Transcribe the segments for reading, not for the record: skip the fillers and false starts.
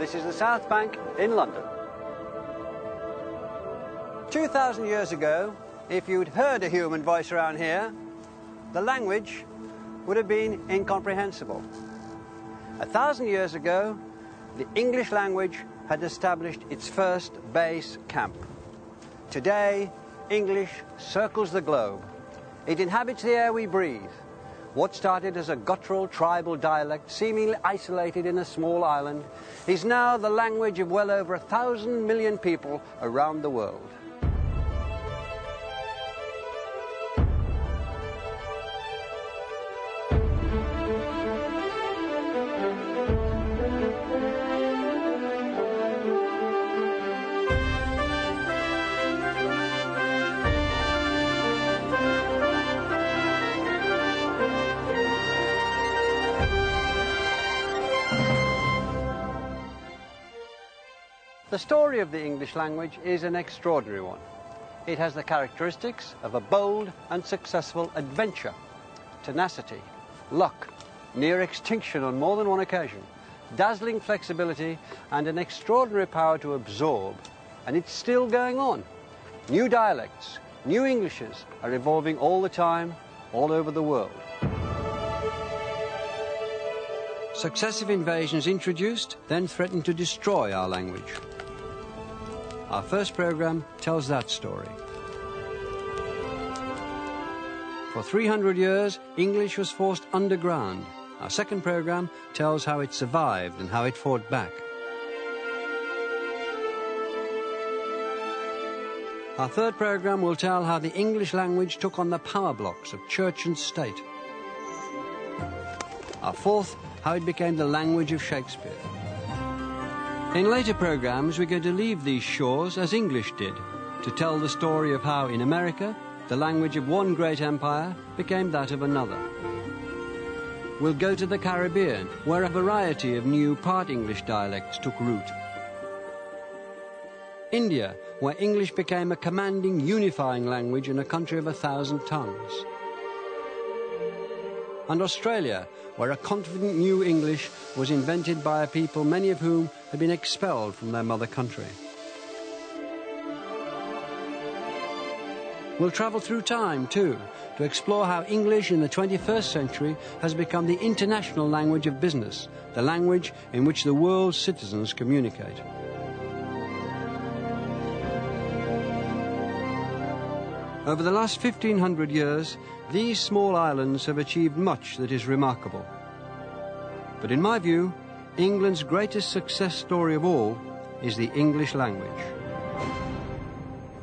This is the South Bank in London. 2,000 years ago, if you'd heard a human voice around here, the language would have been incomprehensible. 1,000 years ago, the English language had established its first base camp. Today, English circles the globe. It inhabits the air we breathe. What started as a guttural tribal dialect, seemingly isolated in a small island, is now the language of well over 1,000 million people around the world. The story of the English language is an extraordinary one. It has the characteristics of a bold and successful adventure, tenacity, luck, near extinction on more than one occasion, dazzling flexibility, and an extraordinary power to absorb. And it's still going on. New dialects, new Englishes are evolving all the time, all over the world. Successive invasions introduced, then threatened to destroy our language. Our first program tells that story. For 300 years, English was forced underground. Our second program tells how it survived and how it fought back. Our third program will tell how the English language took on the power blocks of church and state. Our fourth, how it became the language of Shakespeare. In later programs, we're going to leave these shores as English did, to tell the story of how in America, the language of one great empire became that of another. We'll go to the Caribbean, where a variety of new part English dialects took root. India, where English became a commanding, unifying language in a country of 1,000 tongues. And Australia, where a confident new English was invented by a people, many of whom had been expelled from their mother country. We'll travel through time, too, to explore how English in the 21st century has become the international language of business, the language in which the world's citizens communicate. Over the last 1,500 years, these small islands have achieved much that is remarkable. But in my view, England's greatest success story of all is the English language.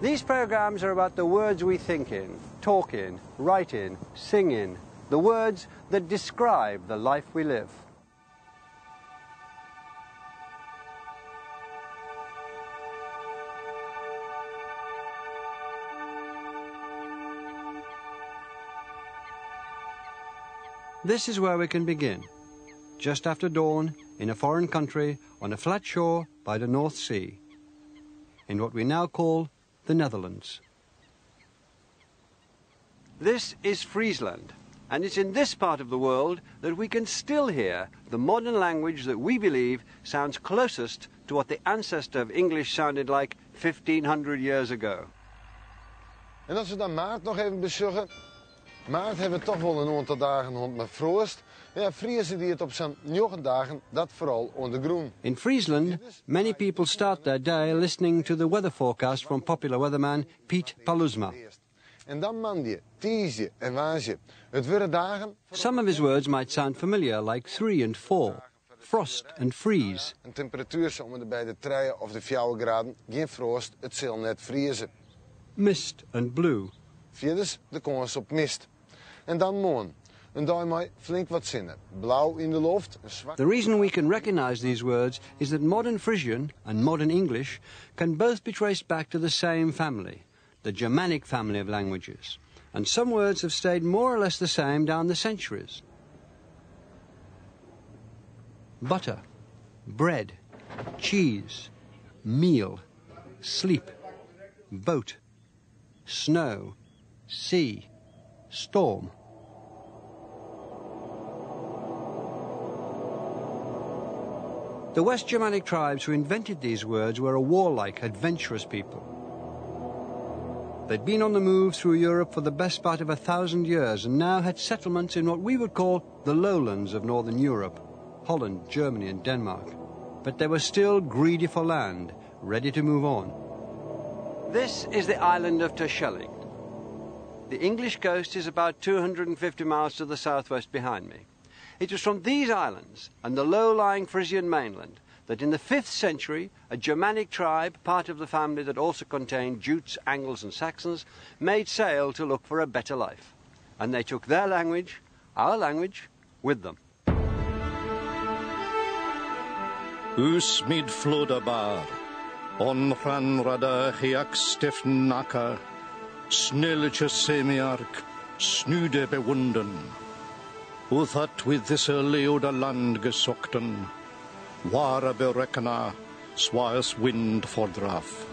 These programs are about the words we think in, talk in, write in, sing in, the words that describe the life we live. This is where we can begin, just after dawn, in a foreign country, on a flat shore by the North Sea, in what we now call the Netherlands. This is Friesland, and it's in this part of the world that we can still hear the modern language that we believe sounds closest to what the ancestor of English sounded like 1,500 years ago. En als we dan maart nog even bezorgen, maart hebben we toch wel een aantal dagen rond met frost. Ja, Friese die het op zijn 9 dagen, dat vooral ondergroen. In Friesland, many people start their day listening to the weather forecast from popular weatherman Piet Palusma. En dan mandje, tiesje en waasje. Het worden dagen... Some of his words might sound familiar, like 3 and 4, frost and freeze. Een temperatuur om bij de 3 of de 4 graden, geen frost, het zal net vriezen. Mist and blue. Vierders de kans op mist. En dan moon. En daarmee flink wat zinnen. Blauw in de lucht. The reason we can recognize these words is that modern Frisian and modern English can both be traced back to the same family, the Germanic family of languages. And some words have stayed more or less the same down the centuries. Butter, bread, cheese, meal, sleep, boat, snow, sea, storm. The West Germanic tribes who invented these words were a warlike, adventurous people. They'd been on the move through Europe for the best part of 1,000 years and now had settlements in what we would call the lowlands of northern Europe, Holland, Germany and Denmark. But they were still greedy for land, ready to move on. This is the island of Terschelling. The English coast is about 250 miles to the southwest behind me. It was from these islands and the low-lying Frisian mainland that in the 5th century a Germanic tribe, part of the family that also contained Jutes, Angles and Saxons, made sail to look for a better life. And they took their language, our language, with them. Us mid flodabar, on ranrada hiak stefnaka, snelletje semiark, snude bewunden. Uth hat with this leoda land gesokten, ware berekna, swires wind for draf.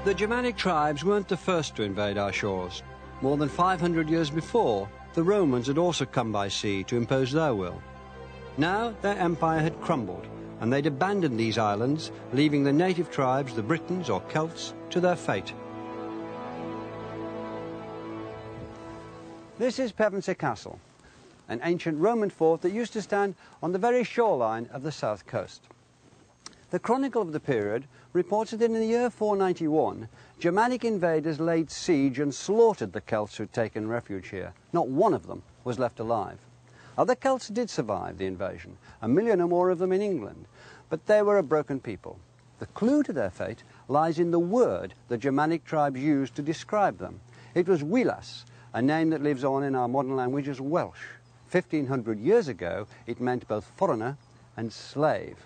The Germanic tribes weren't the first to invade our shores. More than 500 years before, the Romans had also come by sea to impose their will. Now their empire had crumbled, and they'd abandoned these islands, leaving the native tribes, the Britons or Celts, to their fate. This is Pevensey Castle, an ancient Roman fort that used to stand on the very shoreline of the south coast. The chronicle of the period reports that in the year 491, Germanic invaders laid siege and slaughtered the Celts who'd taken refuge here. Not one of them was left alive. Other Celts did survive the invasion, 1 million or more of them in England, but they were a broken people. The clue to their fate lies in the word the Germanic tribes used to describe them. It was Wilas, a name that lives on in our modern language as Welsh. 1,500 years ago, it meant both foreigner and slave.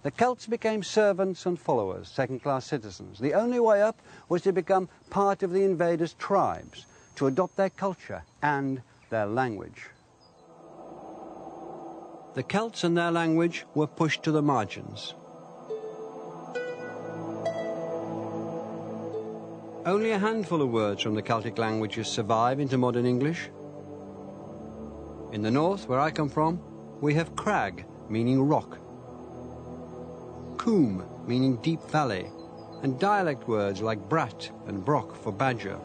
The Celts became servants and followers, second-class citizens. The only way up was to become part of the invaders' tribes, to adopt their culture and their language. The Celts and their language were pushed to the margins. Only a handful of words from the Celtic languages survive into modern English. In the north, where I come from, we have crag, meaning rock, coombe, meaning deep valley, and dialect words like brat and brock for badger.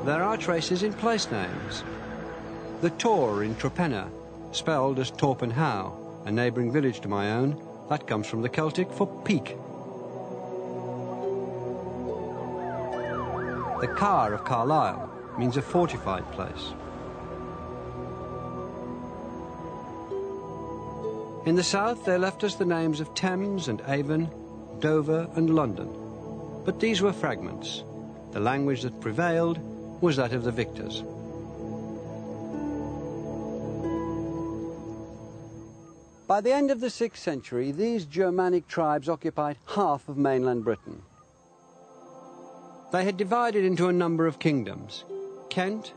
There are traces in place names. The Tor in Tropenna, spelled as Torpenhow, a neighbouring village to my own, that comes from the Celtic for peak. The Car of Carlisle means a fortified place. In the south, they left us the names of Thames and Avon, Dover and London. But these were fragments. The language that prevailed was that of the victors. By the end of the 6th century, these Germanic tribes occupied half of mainland Britain. They had divided into a number of kingdoms: Kent,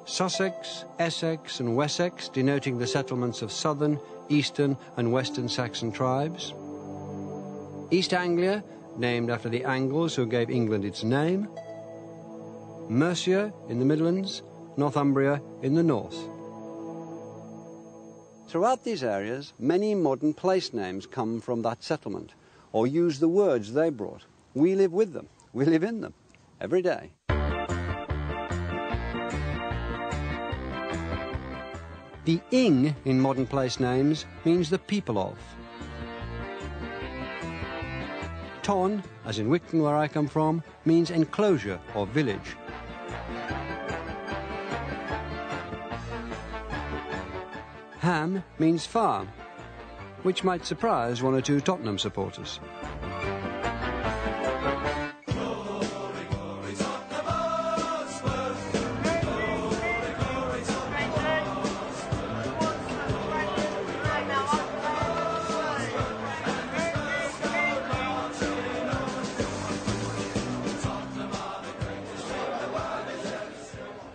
Sussex, Essex and Wessex, denoting the settlements of southern, eastern and western Saxon tribes; East Anglia, named after the Angles who gave England its name; Mercia in the Midlands, Northumbria in the north. Throughout these areas, many modern place names come from that settlement, or use the words they brought. We live with them. We live in them every day. The ing in modern place names means the people of. Ton, as in Wicton where I come from, means enclosure or village. Ham means farm, which might surprise one or two Tottenham supporters.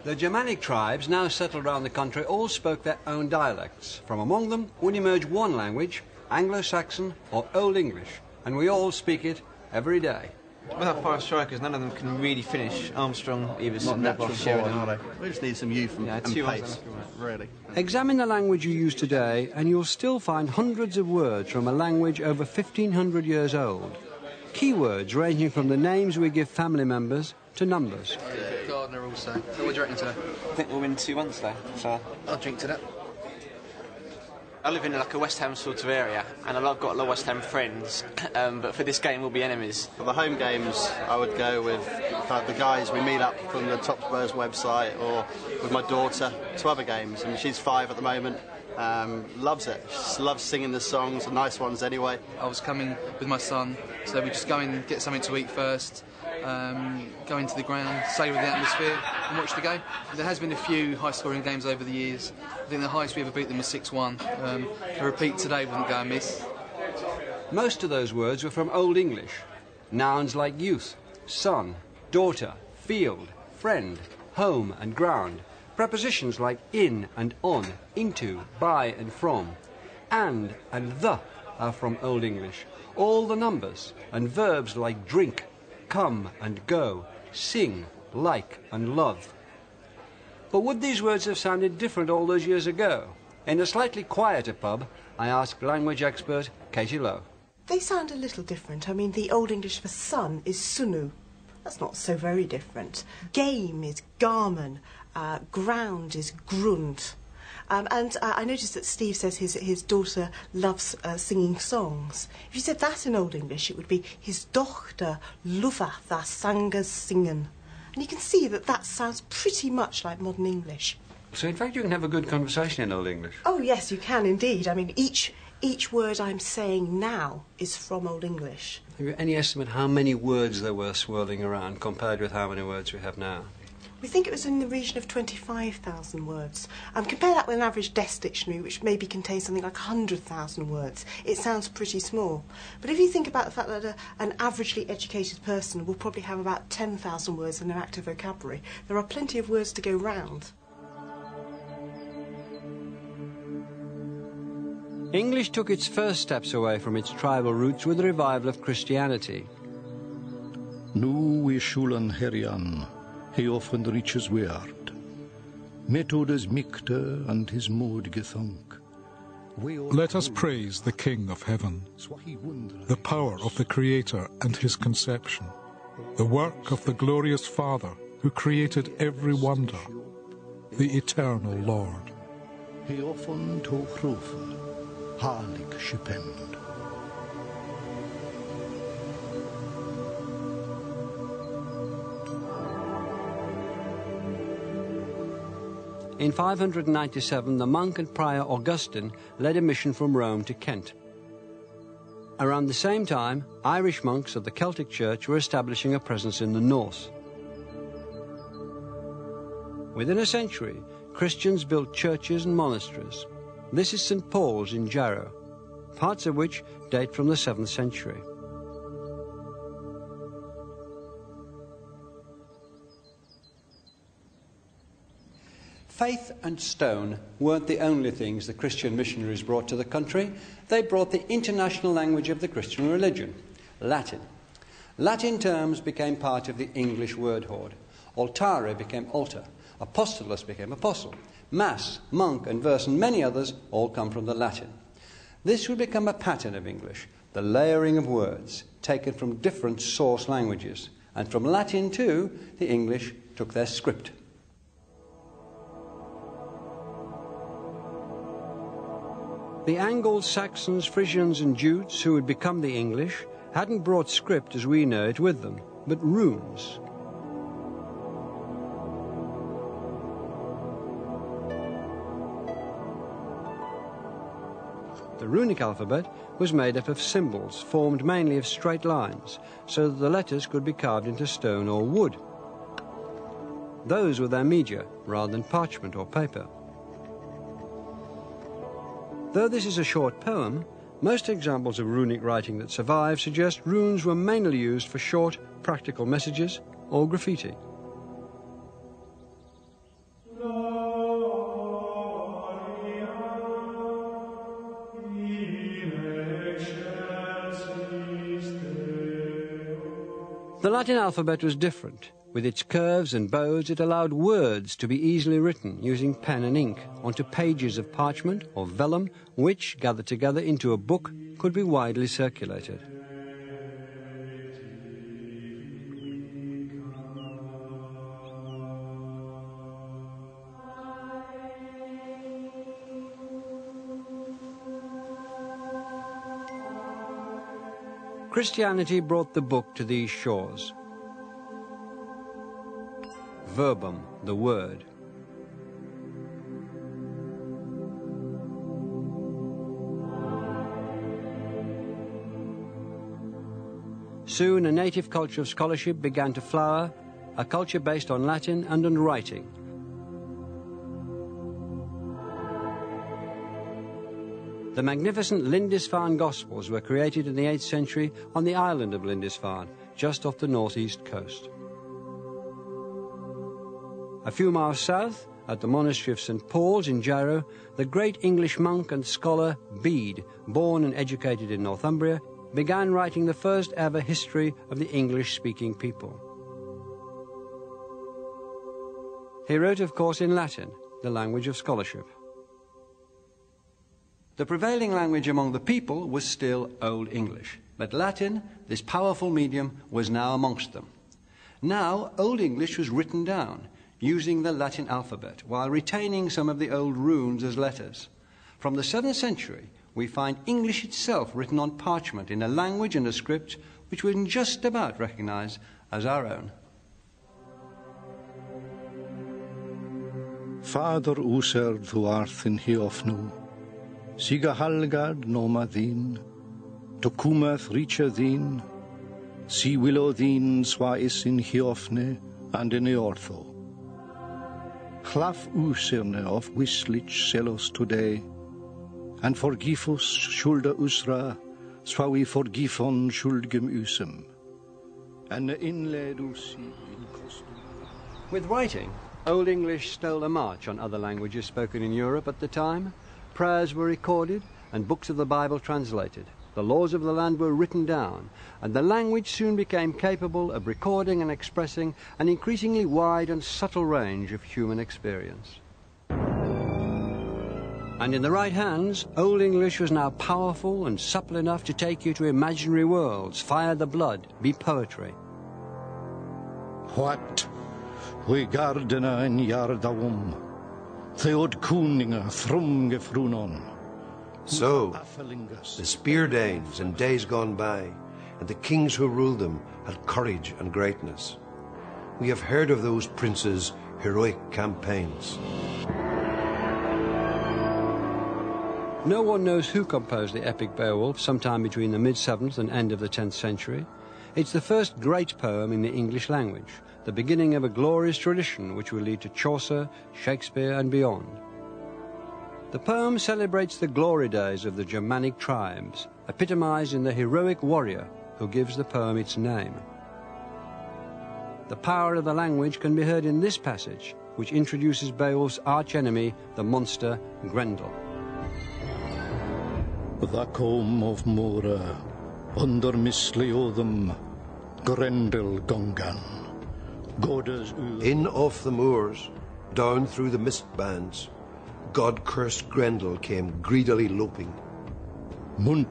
The Germanic tribes now settled around the country all spoke their own dialects. From among them would emerge one language, Anglo-Saxon or Old English, and we all speak it every day. With our 5 strikers, none of them can really finish. Armstrong, Everson, Ross, Sheridan. We just need some youth and pace, really. Examine the language you use today and you'll still find hundreds of words from a language over 1,500 years old. Keywords ranging from the names we give family members to numbers. Gardner also. So what do you reckon today? I think we'll win 2-1 today. So I'll drink to that. I live in like a West Ham sort of area, and I've got a lot of West Ham friends, but for this game we'll be enemies. For the home games, I would go with the guys we meet up from the Top Spurs website, or with my daughter to other games. I mean, she's 5 at the moment, loves it. She loves singing the songs, the nice ones anyway. I was coming with my son, so we just go in, get something to eat first, go into the ground, savour the atmosphere and watch the game. There has been a few high-scoring games over the years. I think the highest we ever beat them was 6-1. A repeat today wouldn't go amiss. Most of those words were from Old English. Nouns like youth, son, daughter, field, friend, home and ground. Prepositions like in and on, into, by and from. And the are from Old English. All the numbers and verbs like drink, come and go, sing, like and love. But would these words have sounded different all those years ago? In a slightly quieter pub, I asked language expert Katie Lowe. They sound a little different. I mean, the Old English for sun is sunu. That's not so very different. Game is garman. Ground is grund. And I noticed that Steve says his daughter loves singing songs. If you said that in Old English, it would be his dochter loveth a sangas singen. And you can see that that sounds pretty much like modern English. So in fact you can have a good conversation in Old English? Oh yes, you can indeed. I mean, each word I'm saying now is from Old English. Have you any estimate how many words there were swirling around compared with how many words we have now? We think it was in the region of 25,000 words. Compare that with an average desk dictionary, which maybe contains something like 100,000 words. It sounds pretty small. But if you think about the fact that an averagely educated person will probably have about 10,000 words in their active vocabulary, there are plenty of words to go round. English took its first steps away from its tribal roots with the revival of Christianity. Nu I schulen herian, he often reaches weird. Methodes mikte and his mood gethunk. Let us praise the King of Heaven, the power of the Creator and his conception, the work of the glorious Father who created every wonder, the eternal Lord. He often to groven, halig schipend. In 597, the monk and prior Augustine led a mission from Rome to Kent. Around the same time, Irish monks of the Celtic Church were establishing a presence in the north. Within a century, Christians built churches and monasteries. This is St. Paul's in Jarrow, parts of which date from the 7th century. Faith and stone weren't the only things the Christian missionaries brought to the country. They brought the international language of the Christian religion, Latin. Latin terms became part of the English word hoard. Altare became altar. Apostolos became apostle. Mass, monk and verse and many others all come from the Latin. This would become a pattern of English, the layering of words taken from different source languages. And from Latin too, the English took their script. The Angles, Saxons, Frisians and Jutes, who had become the English, hadn't brought script as we know it with them, but runes. The runic alphabet was made up of symbols formed mainly of straight lines, so that the letters could be carved into stone or wood. Those were their media, rather than parchment or paper. Though this is a short poem, most examples of runic writing that survive suggest runes were mainly used for short, practical messages or graffiti. The Latin alphabet was different. With its curves and bows, it allowed words to be easily written using pen and ink onto pages of parchment or vellum, which, gathered together into a book, could be widely circulated. Christianity brought the book to these shores. Verbum, the word. Soon a native culture of scholarship began to flower, a culture based on Latin and on writing. The magnificent Lindisfarne Gospels were created in the 8th century on the island of Lindisfarne, just off the northeast coast. A few miles south, at the monastery of St. Paul's in Jarrow, the great English monk and scholar Bede, born and educated in Northumbria, began writing the first ever history of the English-speaking people. He wrote, of course, in Latin, the language of scholarship. The prevailing language among the people was still Old English, but Latin, this powerful medium, was now amongst them. Now, Old English was written down, using the Latin alphabet, while retaining some of the old runes as letters. From the 7th century, we find English itself written on parchment in a language and a script which we can just about recognize as our own. Father úser þú art in hiofnu, siga halgad noma þín, tokumath richa þín, si willow þín swa is in hiofne and in eortho. Chlaf úserne of wislich selos today, and forgifus schulda usra, swa we forgifon schuldgem usem, and inled usi in costum. With writing, Old English stole a march on other languages spoken in Europe at the time. Prayers were recorded and books of the Bible translated. The laws of the land were written down, and the language soon became capable of recording and expressing an increasingly wide and subtle range of human experience. And in the right hands, Old English was now powerful and supple enough to take you to imaginary worlds, fire the blood, be poetry. What? We gardena in jardavum, theod kuninga thrumge frunon. So, the Spear Danes in days gone by, and the kings who ruled them, had courage and greatness. We have heard of those princes' heroic campaigns. No one knows who composed the epic Beowulf sometime between the mid-7th and end of the 10th century. It's the first great poem in the English language, the beginning of a glorious tradition which will lead to Chaucer, Shakespeare and beyond. The poem celebrates the glory days of the Germanic tribes, epitomized in the heroic warrior who gives the poem its name. The power of the language can be heard in this passage, which introduces Beowulf's archenemy, the monster Grendel. The comb of Mora, under Misleodum, Grendel Gungan, Goda's in off the moors, down through the mist bands, God-cursed Grendel came greedily loping. The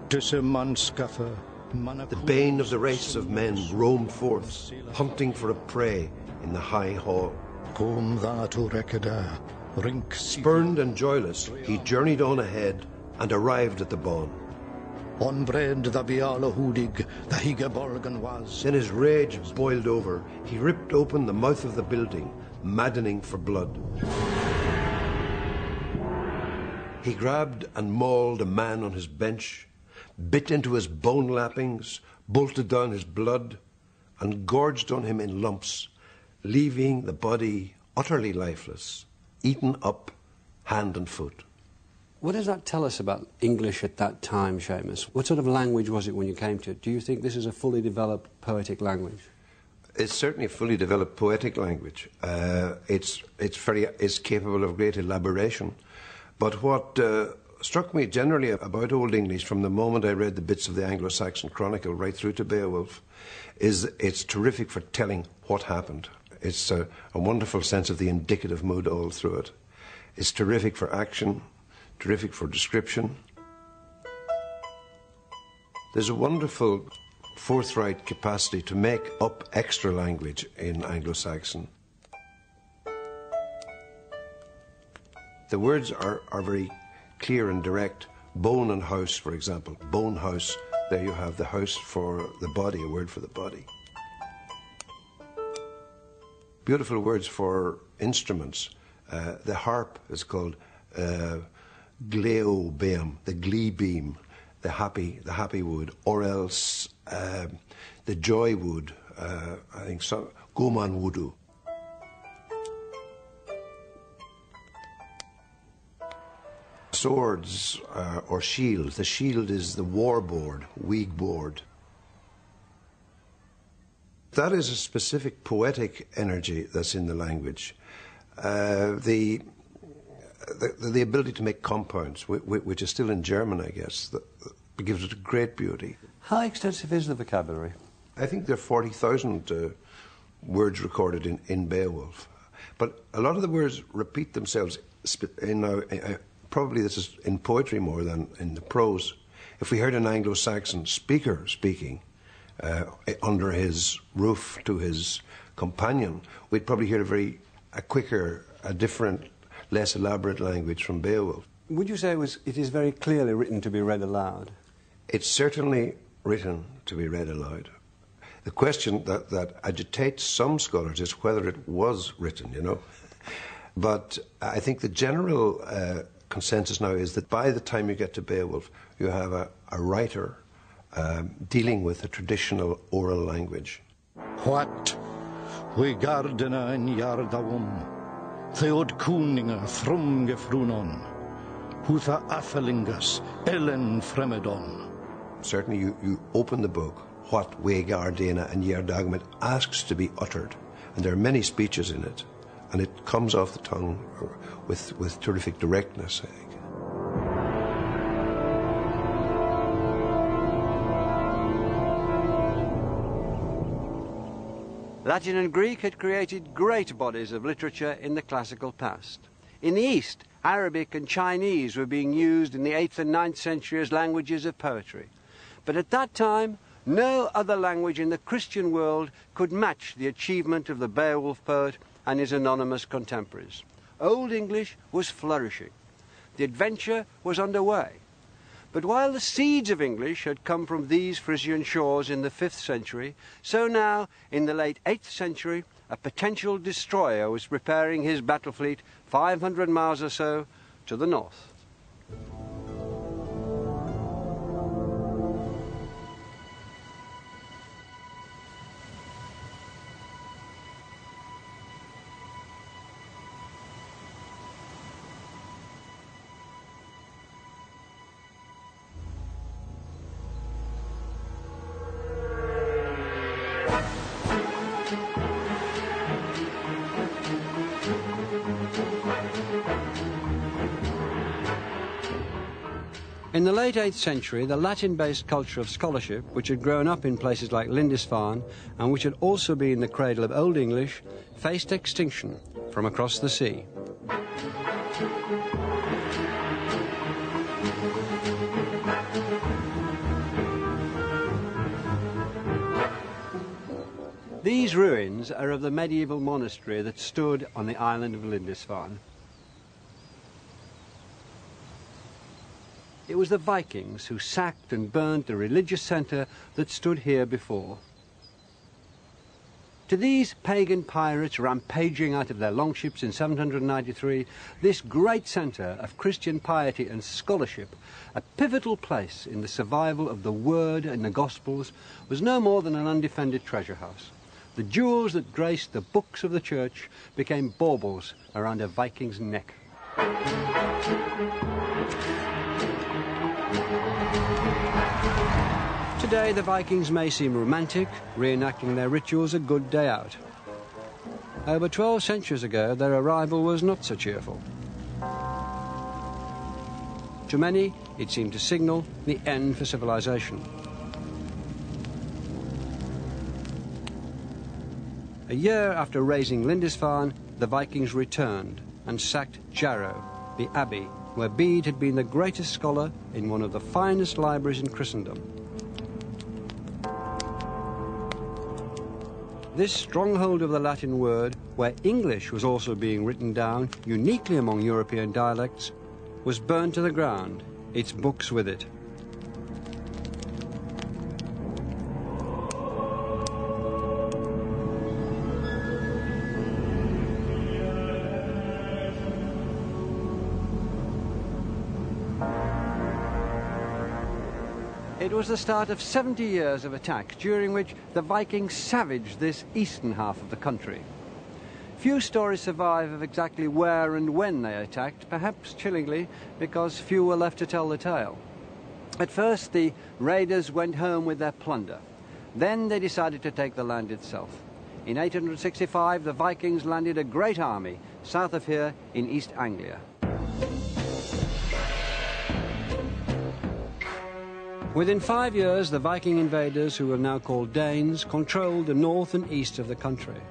bane of the race of men roamed forth, hunting for a prey in the high hall. Spurned and joyless, he journeyed on ahead and arrived at the bawn. Then his rage boiled over. He ripped open the mouth of the building, maddening for blood. He grabbed and mauled a man on his bench, bit into his bone lappings, bolted down his blood, and gorged on him in lumps, leaving the body utterly lifeless, eaten up hand and foot. What does that tell us about English at that time, Seamus? What sort of language was it when you came to it? Do you think this is a fully developed poetic language? It's certainly a fully developed poetic language. It's capable of great elaboration. But what struck me generally about Old English from the moment I read the bits of the Anglo-Saxon Chronicle right through to Beowulf is it's terrific for telling what happened. It's a wonderful sense of the indicative mood all through it. It's terrific for action, terrific for description. There's a wonderful forthright capacity to make up extra language in Anglo-Saxon. The words are very clear and direct. Bone and house, for example. Bone house, there you have the house for the body, a word for the body. Beautiful words for instruments. The harp is called gleobeam, the glee beam, the happy wood, or else the joy wood, I think so, goman wudu. Swords or shields. The shield is the war board, weag board. That is a specific poetic energy that's in the language. The ability to make compounds, which is still in German, I guess, that gives it a great beauty. How extensive is the vocabulary? I think there are 40,000 words recorded in Beowulf. But a lot of the words repeat themselves probably this is in poetry more than in the prose. If we heard an Anglo-Saxon speaker speaking under his roof to his companion, we'd probably hear a quicker, a different, less elaborate language from Beowulf. Would you say it is very clearly written to be read aloud? It's certainly written to be read aloud. The question that agitates some scholars is whether it was written, you know. But I think the general consensus now is that by the time you get to Beowulf, you have a writer dealing with a traditional oral language. What? We gardena in Yardawum, Theod Kuninga Thrum Gefrunon, Hutha Athelingas, Ellen Fremedon. Certainly you open the book, what we gardena and Yardagum, it asks to be uttered. And there are many speeches in it. And it comes off the tongue with terrific directness, I think. Latin and Greek had created great bodies of literature in the classical past. In the East, Arabic and Chinese were being used in the 8th and 9th century as languages of poetry. But at that time, no other language in the Christian world could match the achievement of the Beowulf poet and his anonymous contemporaries. Old English was flourishing. The adventure was underway. But while the seeds of English had come from these Frisian shores in the 5th century, so now, in the late 8th century, a potential destroyer was preparing his battle fleet 500 miles or so to the north. In the late 8th century, the Latin-based culture of scholarship, which had grown up in places like Lindisfarne and which had also been the cradle of Old English, faced extinction from across the sea. These ruins are of the medieval monastery that stood on the island of Lindisfarne. It was the Vikings who sacked and burned the religious centre that stood here before. To these pagan pirates rampaging out of their longships in 793, this great centre of Christian piety and scholarship, a pivotal place in the survival of the Word and the Gospels, was no more than an undefended treasure house. The jewels that graced the books of the church became baubles around a Viking's neck. Today, the Vikings may seem romantic, reenacting their rituals a good day out. Over 12 centuries ago, their arrival was not so cheerful. To many, it seemed to signal the end for civilization. A year after razing Lindisfarne, the Vikings returned and sacked Jarrow, the abbey, where Bede had been the greatest scholar in one of the finest libraries in Christendom. This stronghold of the Latin word, where English was also being written down, uniquely among European dialects, was burned to the ground, its books with it. It was the start of 70 years of attack, during which the Vikings savaged this eastern half of the country. Few stories survive of exactly where and when they attacked, perhaps chillingly because few were left to tell the tale. At first, the raiders went home with their plunder. Then they decided to take the land itself. In 865, the Vikings landed a great army south of here in East Anglia. Within 5 years, the Viking invaders, who were now called Danes, controlled the north and east of the country.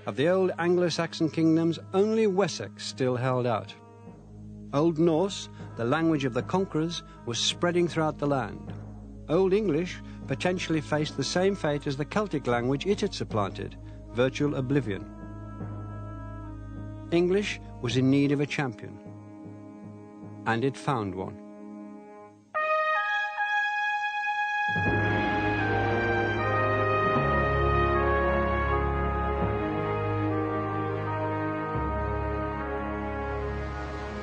Of the old Anglo-Saxon kingdoms, only Wessex still held out. Old Norse, the language of the conquerors, was spreading throughout the land. Old English potentially faced the same fate as the Celtic language it had supplanted, virtual oblivion. English was in need of a champion, and it found one.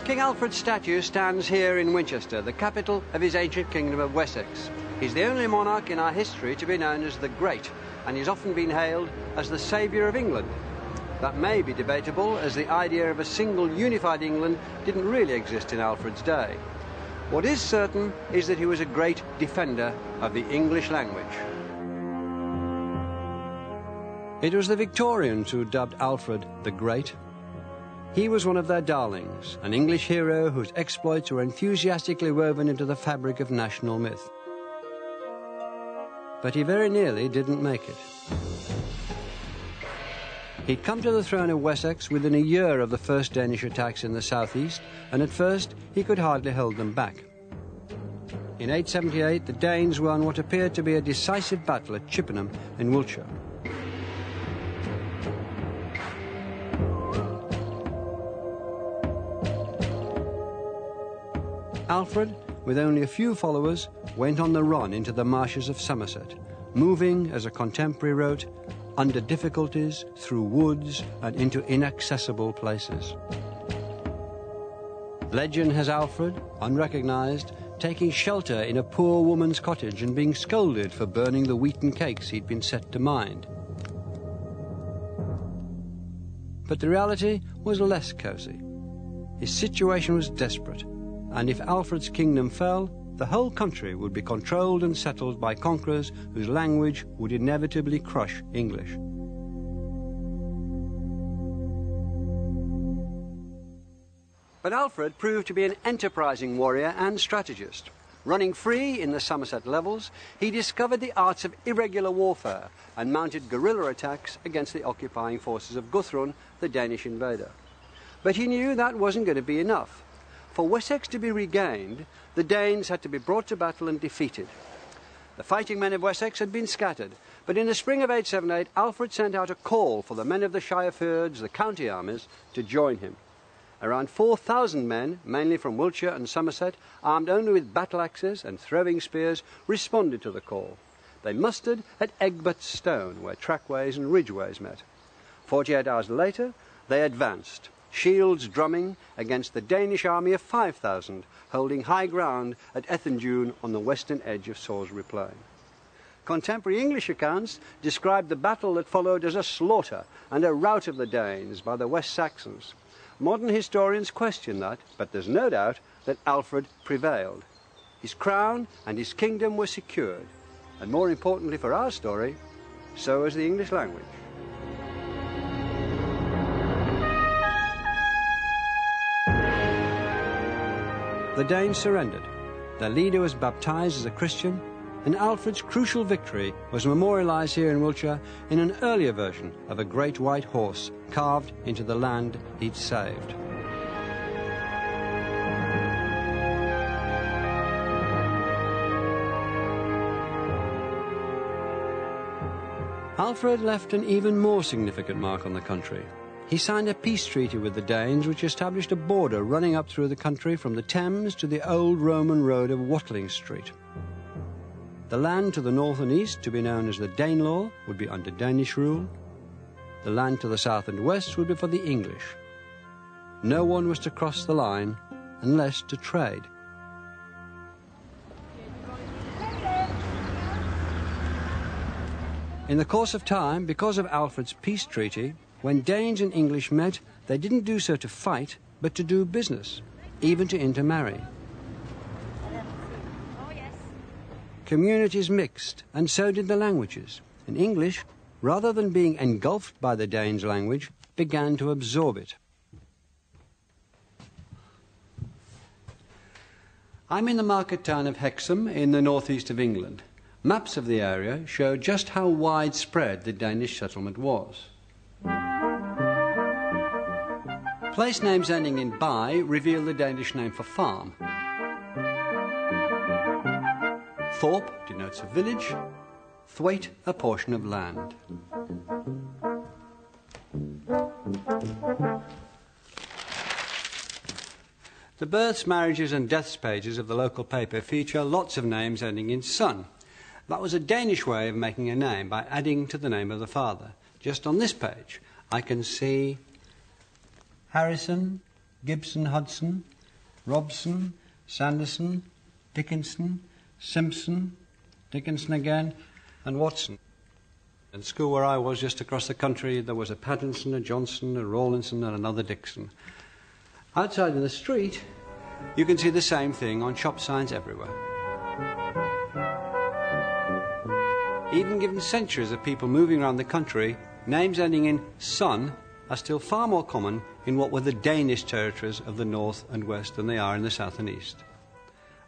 King Alfred's statue stands here in Winchester, the capital of his ancient kingdom of Wessex. He's the only monarch in our history to be known as the Great, and he's often been hailed as the saviour of England. That may be debatable, as the idea of a single unified England didn't really exist in Alfred's day. What is certain is that he was a great defender of the English language. It was the Victorians who dubbed Alfred the Great. He was one of their darlings, an English hero whose exploits were enthusiastically woven into the fabric of national myth. But he very nearly didn't make it. He'd come to the throne of Wessex within a year of the first Danish attacks in the southeast, and at first he could hardly hold them back. In 878, the Danes won what appeared to be a decisive battle at Chippenham in Wiltshire. Alfred, with only a few followers, went on the run into the marshes of Somerset, moving, as a contemporary wrote, under difficulties, through woods, and into inaccessible places. Legend has Alfred, unrecognized, taking shelter in a poor woman's cottage and being scolded for burning the wheaten cakes he'd been set to mind. But the reality was less cosy. His situation was desperate, and if Alfred's kingdom fell, the whole country would be controlled and settled by conquerors whose language would inevitably crush English. But Alfred proved to be an enterprising warrior and strategist. Running free in the Somerset levels, he discovered the arts of irregular warfare and mounted guerrilla attacks against the occupying forces of Guthrun, the Danish invader. But he knew that wasn't going to be enough. For Wessex to be regained, the Danes had to be brought to battle and defeated. The fighting men of Wessex had been scattered, but in the spring of 878, Alfred sent out a call for the men of the Shire Fyrds, the county armies, to join him. Around 4,000 men, mainly from Wiltshire and Somerset, armed only with battle axes and throwing spears, responded to the call. They mustered at Egbert Stone, where trackways and ridgeways met. 48 hours later, they advanced, shields drumming, against the Danish army of 5,000, holding high ground at Ethandune on the western edge of Salisbury Plain. Contemporary English accounts describe the battle that followed as a slaughter and a rout of the Danes by the West Saxons. Modern historians question that, but there's no doubt that Alfred prevailed. His crown and his kingdom were secured, and more importantly for our story, so was the English language. the Danes surrendered. Their leader was baptized as a Christian, and Alfred's crucial victory was memorialized here in Wiltshire in an earlier version of a great white horse carved into the land he'd saved. Alfred left an even more significant mark on the country. He signed a peace treaty with the Danes which established a border running up through the country from the Thames to the old Roman road of Watling Street. The land to the north and east, to be known as the Danelaw, would be under Danish rule. The land to the south and west would be for the English. No one was to cross the line unless to trade. In the course of time, because of Alfred's peace treaty, when Danes and English met, they didn't do so to fight, but to do business, even to intermarry. Communities mixed, and so did the languages. And English, rather than being engulfed by the Danes' language, began to absorb it. I'm in the market town of Hexham in the northeast of England. Maps of the area show just how widespread the Danish settlement was. Place names ending in "by" reveal the Danish name for farm. Thorpe denotes a village, Thwaite a portion of land. The births, marriages and deaths pages of the local paper feature lots of names ending in "son." That was a Danish way of making a name by adding to the name of the father. Just on this page, I can see Harrison, Gibson, Hudson, Robson, Sanderson, Dickinson, Simpson, Dickinson again, and Watson. In school where I was just across the country, there was a Pattinson, a Johnson, a Rawlinson, and another Dixon. Outside in the street, you can see the same thing on shop signs everywhere. Even given centuries of people moving around the country, names ending in "son" are still far more common in what were the Danish territories of the north and west than they are in the south and east.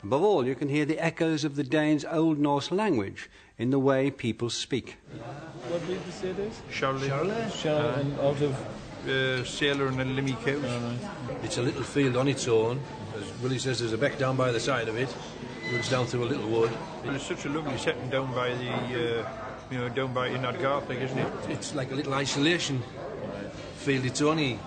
Above all, you can hear the echoes of the Danes' Old Norse language in the way people speak. What did you say it is? Charlie. Charlie, and out of... Sailor and Limmy cows. It's a little field on its own. As Willie says, there's a beck down by the side of it. Runs down through a little wood. And it's such a lovely setting down by the, down by in Ardgarthig, isn't it? It's like a little isolation field. It's only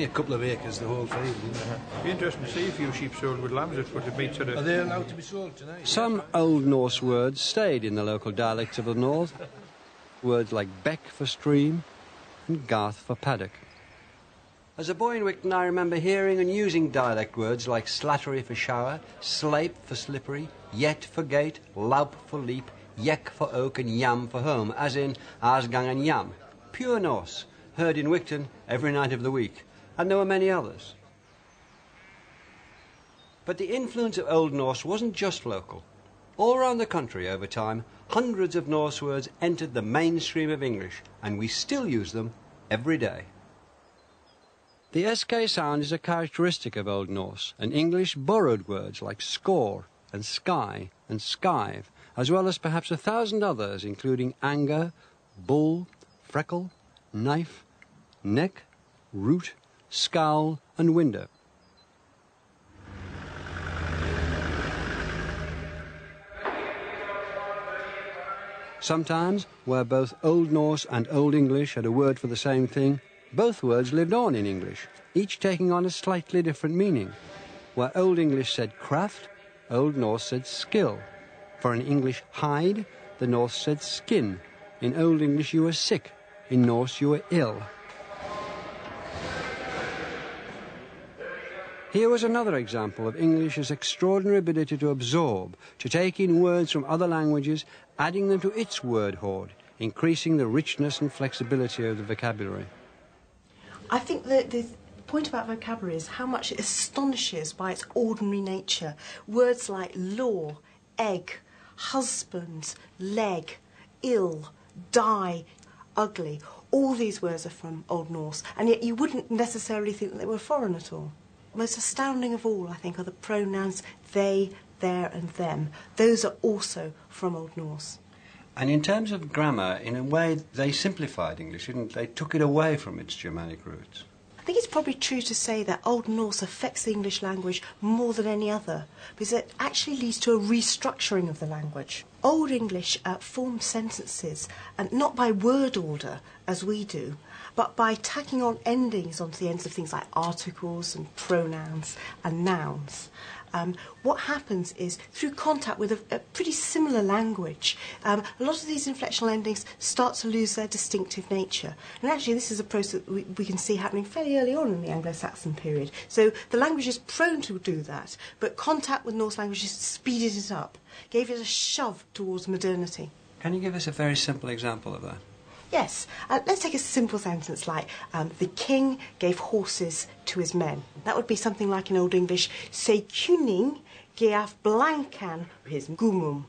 a couple of acres, the whole field. It'd be interesting to see a few sheep sold with lambs. It would be sort of... Are they allowed to be sold tonight? Some Old Norse words stayed in the local dialects of the north. Words like beck for stream and garth for paddock. As a boy in Wigton, I remember hearing and using dialect words like slattery for shower, slape for slippery, yet for gate, laup for leap, yek for oak and yam for home, as in Arsgang and Yam. Pure Norse, heard in Wigton every night of the week, and there were many others. But the influence of Old Norse wasn't just local. All around the country over time, hundreds of Norse words entered the mainstream of English, and we still use them every day. The SK sound is a characteristic of Old Norse, and English borrowed words like score and sky and skive, as well as perhaps 1,000 others, including anger, bull, freckle, knife, neck, root, scowl, and window. Sometimes, where both Old Norse and Old English had a word for the same thing, both words lived on in English, each taking on a slightly different meaning. Where Old English said craft, Old Norse said skill. For in English hide, the Norse said skin. In Old English you were sick, in Norse you were ill. Here was another example of English's extraordinary ability to absorb, to take in words from other languages, adding them to its word hoard, increasing the richness and flexibility of the vocabulary. I think that the point about vocabulary is how much it astonishes by its ordinary nature. Words like law, egg, husband, leg, ill, die, ugly, all these words are from Old Norse, and yet you wouldn't necessarily think that they were foreign at all. Most astounding of all, I think, are the pronouns they, their and them. Those are also from Old Norse. And in terms of grammar, in a way, they simplified English, didn't they? They took it away from its Germanic roots. I think it's probably true to say that Old Norse affects the English language more than any other, because it actually leads to a restructuring of the language. Old English formed sentences, and not by word order, as we do, but by tacking on endings onto the ends of things like articles and pronouns and nouns. What happens is, through contact with a pretty similar language, a lot of these inflectional endings start to lose their distinctive nature. And actually this is a process that we can see happening fairly early on in the Anglo-Saxon period. So the language is prone to do that, but contact with Norse languages speeded it up, gave it a shove towards modernity. Can you give us a very simple example of that? Yes, let's take a simple sentence like, the king gave horses to his men. That would be something like in Old English, Se kuning gaf blankan his gumum.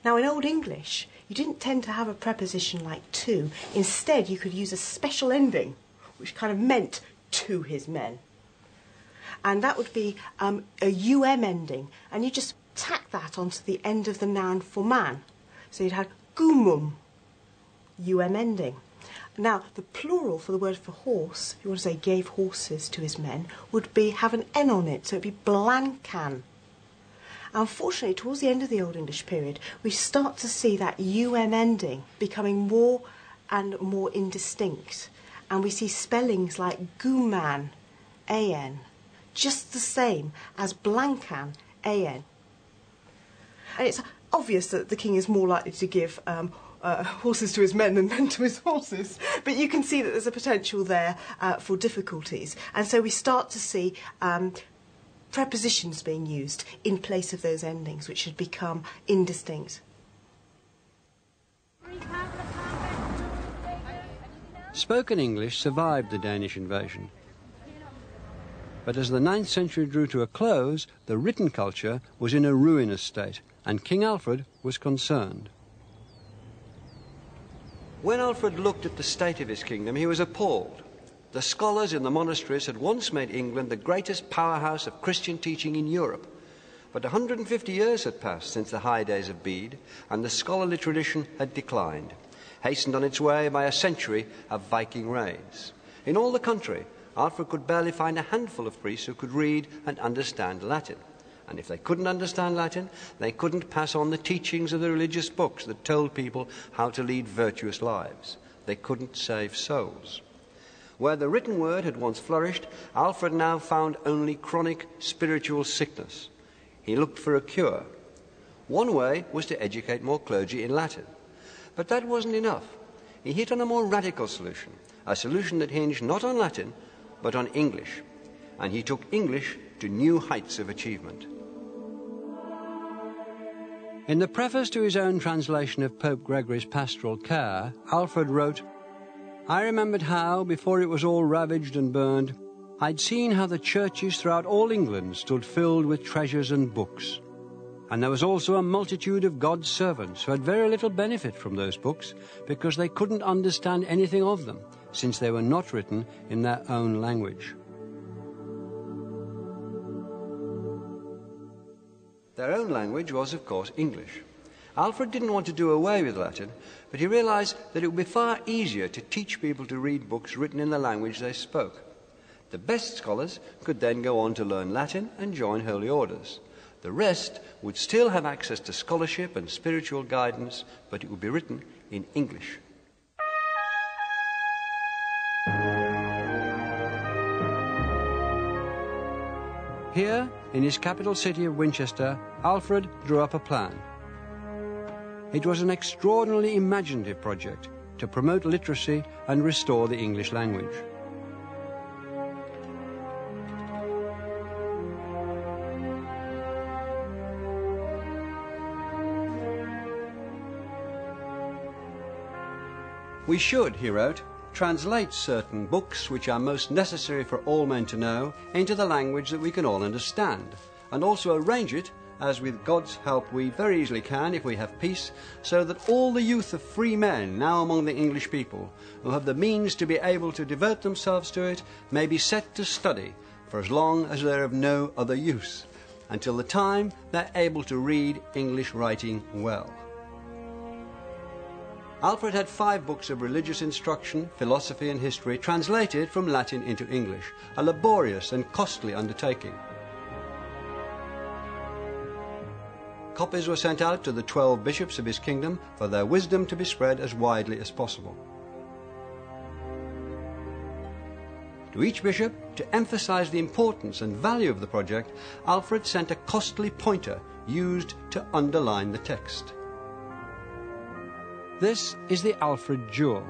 Now in Old English, you didn't tend to have a preposition like to. Instead, you could use a special ending, which kind of meant to his men. And that would be a um ending, and you just tack that onto the end of the noun for man. So you'd have gumum. ending. Now, the plural for the word for horse, if you want to say gave horses to his men, would be have an N on it, so it would be blankan. Unfortunately, towards the end of the Old English period, we start to see that ending becoming more and more indistinct. And we see spellings like guman, an, just the same as blankan, an. And it's obvious that the king is more likely to give horses to his men than men to his horses, but you can see that there's a potential there for difficulties, and so we start to see prepositions being used in place of those endings, which had become indistinct. Spoken English survived the Danish invasion, but as the 9th century drew to a close, the written culture was in a ruinous state, and King Alfred was concerned. When Alfred looked at the state of his kingdom, he was appalled. The scholars in the monasteries had once made England the greatest powerhouse of Christian teaching in Europe. But 150 years had passed since the high days of Bede, and the scholarly tradition had declined, hastened on its way by a century of Viking raids. In all the country, Alfred could barely find a handful of priests who could read and understand Latin. And if they couldn't understand Latin, they couldn't pass on the teachings of the religious books that told people how to lead virtuous lives. They couldn't save souls. Where the written word had once flourished, Alfred now found only chronic spiritual sickness. He looked for a cure. One way was to educate more clergy in Latin. But that wasn't enough. He hit on a more radical solution, a solution that hinged not on Latin, but on English. And he took English to new heights of achievement. In the preface to his own translation of Pope Gregory's Pastoral Care, Alfred wrote, "I remembered how, before it was all ravaged and burned, I'd seen how the churches throughout all England stood filled with treasures and books. And there was also a multitude of God's servants who had very little benefit from those books because they couldn't understand anything of them, since they were not written in their own language." Their own language was, of course, English. Alfred didn't want to do away with Latin, but he realized that it would be far easier to teach people to read books written in the language they spoke. The best scholars could then go on to learn Latin and join holy orders. The rest would still have access to scholarship and spiritual guidance, but it would be written in English. Here, in his capital city of Winchester, Alfred drew up a plan. It was an extraordinarily imaginative project to promote literacy and restore the English language. We should, he wrote, translate certain books which are most necessary for all men to know into the language that we can all understand, and also arrange it, as with God's help we very easily can if we have peace, so that all the youth of free men now among the English people, who have the means to be able to devote themselves to it, may be set to study for as long as they're of no other use, until the time they're able to read English writing well. Alfred had 5 books of religious instruction, philosophy and history translated from Latin into English, a laborious and costly undertaking. Copies were sent out to the 12 bishops of his kingdom for their wisdom to be spread as widely as possible. To each bishop, to emphasize the importance and value of the project, Alfred sent a costly pointer used to underline the text. This is the Alfred jewel.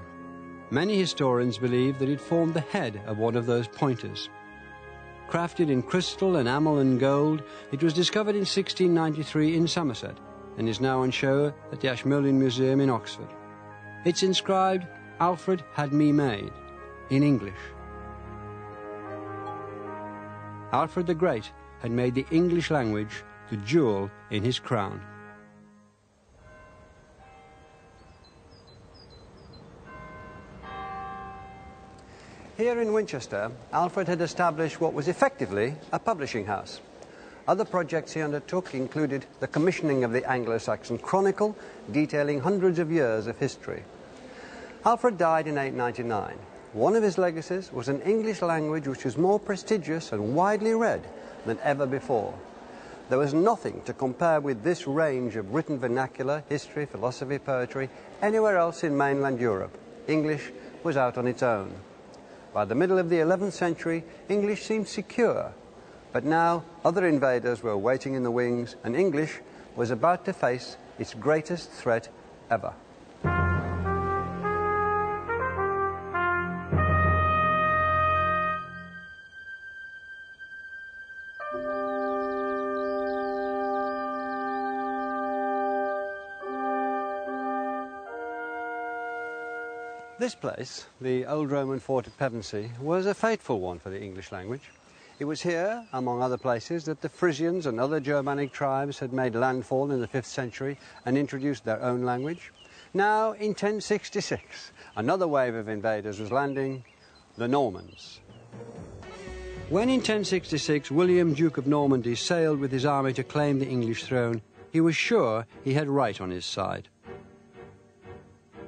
Many historians believe that it formed the head of one of those pointers. Crafted in crystal, enamel and gold, it was discovered in 1693 in Somerset and is now on show at the Ashmolean Museum in Oxford. It's inscribed, "Alfred had me made," in English. Alfred the Great had made the English language the jewel in his crown. Here in Winchester, Alfred had established what was effectively a publishing house. Other projects he undertook included the commissioning of the Anglo-Saxon Chronicle, detailing hundreds of years of history. Alfred died in 899. One of his legacies was an English language which was more prestigious and widely read than ever before. There was nothing to compare with this range of written vernacular, history, philosophy, poetry, anywhere else in mainland Europe. English was out on its own. By the middle of the 11th century, English seemed secure, but now other invaders were waiting in the wings, and English was about to face its greatest threat ever. This place, the old Roman fort at Pevensey, was a fateful one for the English language. It was here, among other places, that the Frisians and other Germanic tribes had made landfall in the 5th century and introduced their own language. Now, in 1066, another wave of invaders was landing, the Normans. When in 1066 William, Duke of Normandy, sailed with his army to claim the English throne, he was sure he had right on his side.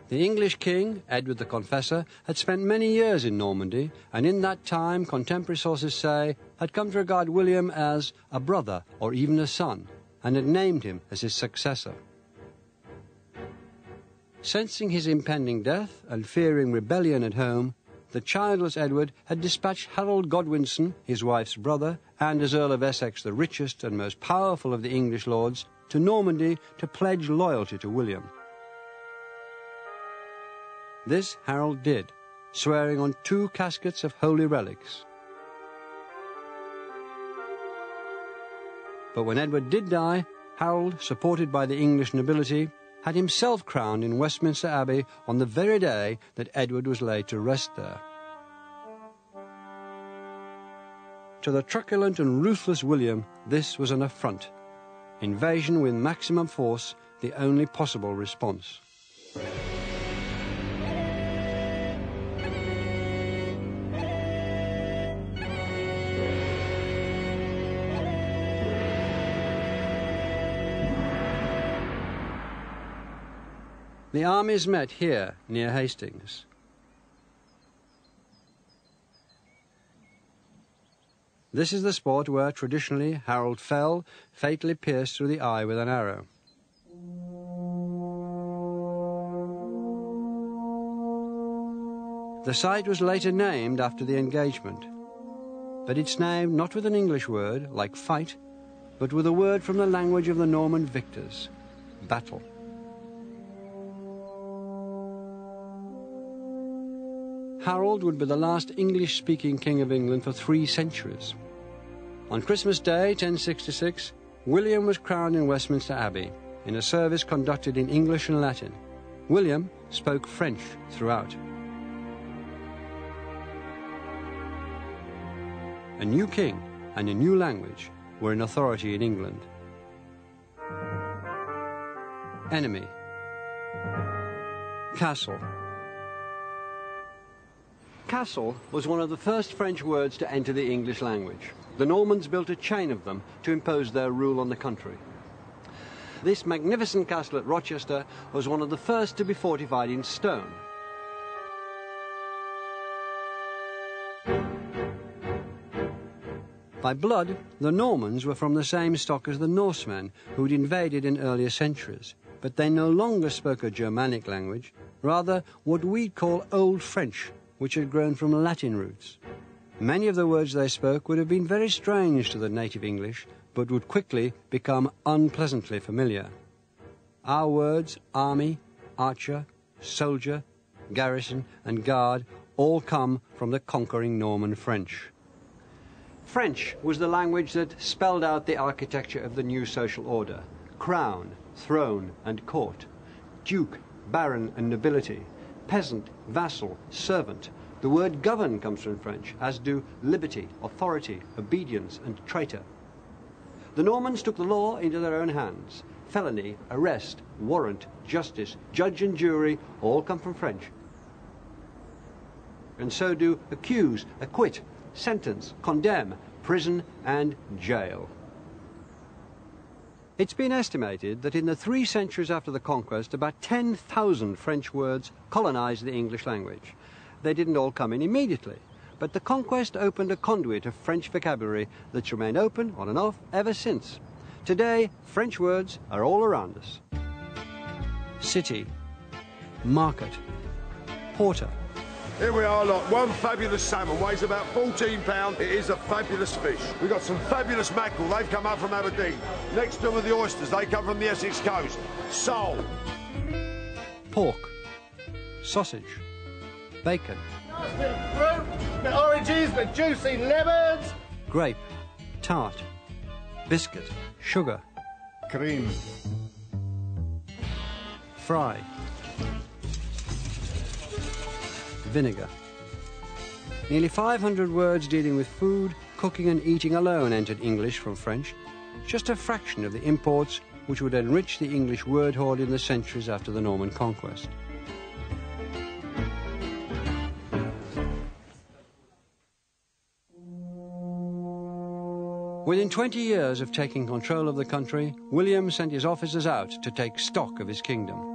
The English king, Edward the Confessor, had spent many years in Normandy, and in that time, contemporary sources say, had come to regard William as a brother or even a son, and had named him as his successor. Sensing his impending death and fearing rebellion at home, the childless Edward had dispatched Harold Godwinson, his wife's brother, and as Earl of Essex, the richest and most powerful of the English lords, to Normandy to pledge loyalty to William. This Harold did, swearing on 2 caskets of holy relics. But when Edward did die, Harold, supported by the English nobility, had himself crowned in Westminster Abbey on the very day that Edward was laid to rest there. To the truculent and ruthless William, this was an affront. Invasion with maximum force, the only possible response. The armies met here, near Hastings. This is the spot where, traditionally, Harold fell, fatally pierced through the eye with an arrow. The site was later named after the engagement, but it's named not with an English word, like fight, but with a word from the language of the Norman victors, battle. Harold would be the last English-speaking king of England for 3 centuries. On Christmas Day, 1066, William was crowned in Westminster Abbey, in a service conducted in English and Latin. William spoke French throughout. A new king and a new language were in authority in England. Enemy. Castle. Castle was one of the first French words to enter the English language. The Normans built a chain of them to impose their rule on the country. This magnificent castle at Rochester was one of the first to be fortified in stone. By blood, the Normans were from the same stock as the Norsemen who had invaded in earlier centuries, but they no longer spoke a Germanic language, rather what we'd call Old French, which had grown from Latin roots. Many of the words they spoke would have been very strange to the native English, but would quickly become unpleasantly familiar. Our words, army, archer, soldier, garrison, and guard, all come from the conquering Norman French. French was the language that spelled out the architecture of the new social order: crown, throne, and court, duke, baron, and nobility, peasant, vassal, servant. The word govern comes from French, as do liberty, authority, obedience, and traitor. The Normans took the law into their own hands. Felony, arrest, warrant, justice, judge and jury all come from French. And so do accuse, acquit, sentence, condemn, prison, and jail. It's been estimated that in the 3 centuries after the conquest, about 10,000 French words colonized the English language. They didn't all come in immediately, but the conquest opened a conduit of French vocabulary that's remained open on and off ever since. Today, French words are all around us. City, market, porter. Here we are, look, one fabulous salmon, weighs about 14 pounds. It is a fabulous fish. We've got some fabulous mackerel, they've come up from Aberdeen. Next to them are the oysters, they come from the Essex coast. Sole. Pork, sausage, bacon. Nice bit of fruit, bit of oranges, bit of juicy lemons. Grape, tart, biscuit, sugar. Cream. Fry. Vinegar. Nearly 500 words dealing with food, cooking and eating alone entered English from French, just a fraction of the imports which would enrich the English word hoard in the centuries after the Norman conquest. Within 20 years of taking control of the country, William sent his officers out to take stock of his kingdom.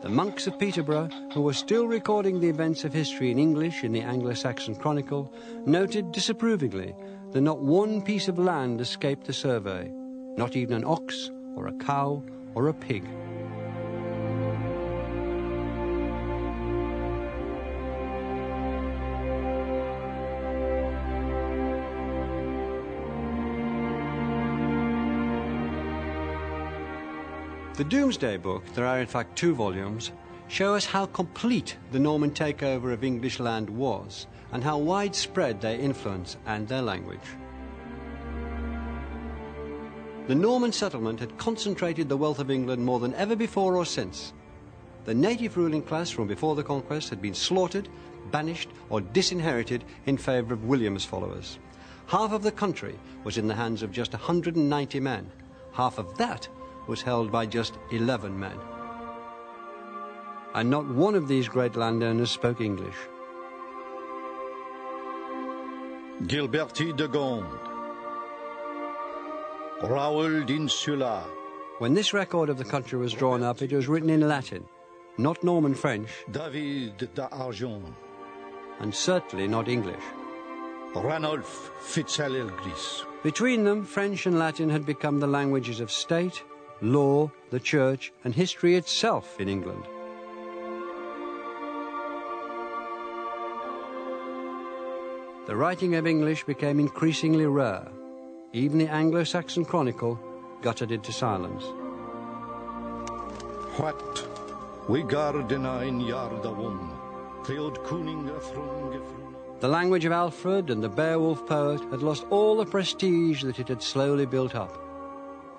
The monks of Peterborough, who were still recording the events of history in English in the Anglo-Saxon Chronicle, noted disapprovingly that not one piece of land escaped the survey, not even an ox or a cow or a pig. The Domesday Book, there are in fact 2 volumes, show us how complete the Norman takeover of English land was and how widespread their influence and their language. The Norman settlement had concentrated the wealth of England more than ever before or since. The native ruling class from before the conquest had been slaughtered, banished or disinherited in favour of William's followers. Half of the country was in the hands of just 190 men. Half of that was held by just 11 men. And not one of these great landowners spoke English. Gilberti de Gonde, Raoul d'Insula. When this record of the country was drawn up, it was written in Latin, not Norman French, David d'Argent, and certainly not English. Ranulph Fitzalgris. Between them, French and Latin had become the languages of state, law, the church, and history itself in England. The writing of English became increasingly rare. Even the Anglo-Saxon Chronicle guttered into silence. What we gardena in Yardawum, Theod Kuninga Thrungefrun. The language of Alfred and the Beowulf poet had lost all the prestige that it had slowly built up.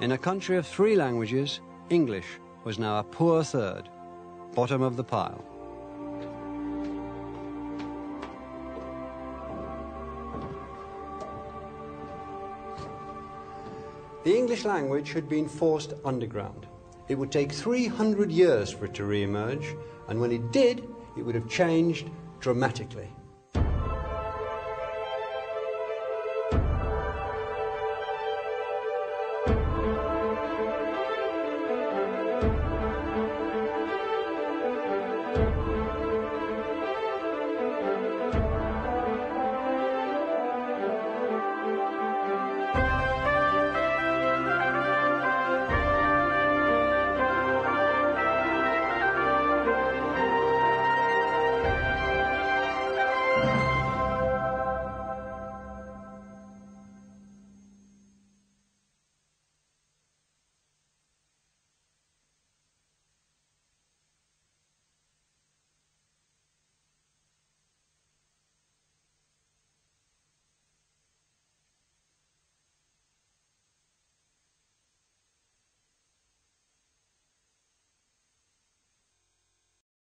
In a country of 3 languages, English was now a poor third, bottom of the pile. The English language had been forced underground. It would take 300 years for it to re-emerge, and when it did, it would have changed dramatically.